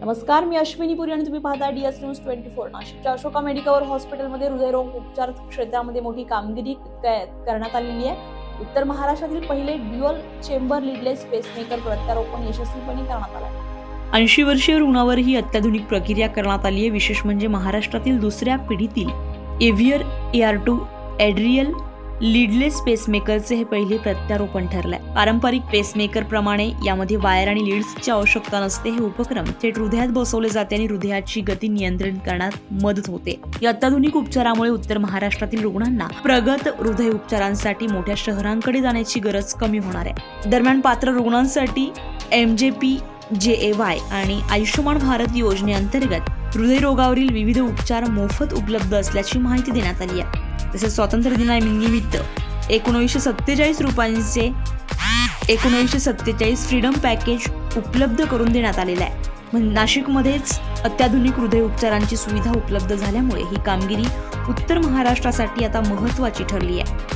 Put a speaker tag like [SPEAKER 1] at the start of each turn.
[SPEAKER 1] नमस्कार, मी अश्विनी पुरी आणि तुम्ही पाहता DS न्यूज 24. नाशिकच्या अशोका मेडिकल हॉस्पिटलमध्ये हृदयरोग उपचार क्षेत्रामध्ये मोठी कामगिरी करण्यात आलेली आहे. उत्तर महाराष्ट्रातील पहिले ड्युअल चेंबर लीडलेस पेसमेकर प्रत्यारोपण यशस्वीपणे करण्यात आले आहे. 80 वर्षीय रुग्णावर ही अत्याधुनिक प्रक्रिया करण्यात आली आहे. विशेष म्हणजे महाराष्ट्रातील दुसऱ्या पिढीतील एव्हियर AR2 एड्रियल लीडलेस पेसमेकरचे हे पहिले प्रत्यारोपण ठरलंय. पारंपरिक पेसमेकर प्रमाणे यामध्ये वायर आणि लीड्सची आवश्यकता नसते. हे उपकरण थेट हृदयात बसवले जाते आणि हृदयाची गती नियंत्रित करण्यात मदत होते. या अत्याधुनिक उपचारामुळे उत्तर महाराष्ट्रातील रुग्णांना प्रगत हृदय उपचारांसाठी मोठ्या शहरांकडे जाण्याची गरज कमी होणार आहे. दरम्यान पात्र रुग्णांसाठी MJPJAY आणि आयुष्यमान भारत योजनेअंतर्गत हृदयरोगावरील विविध उपचार मोफत उपलब्ध असल्याची माहिती देण्यात आली आहे. तसेच स्वातंत्र्य दिनानिमित्त 1947 रुपयांचे 1947 फ्रीडम पॅकेज उपलब्ध करून देण्यात आलेलं आहे. नाशिकमध्येच अत्याधुनिक हृदय उपचारांची सुविधा उपलब्ध झाल्यामुळे ही कामगिरी उत्तर महाराष्ट्रासाठी आता महत्त्वाची ठरली आहे.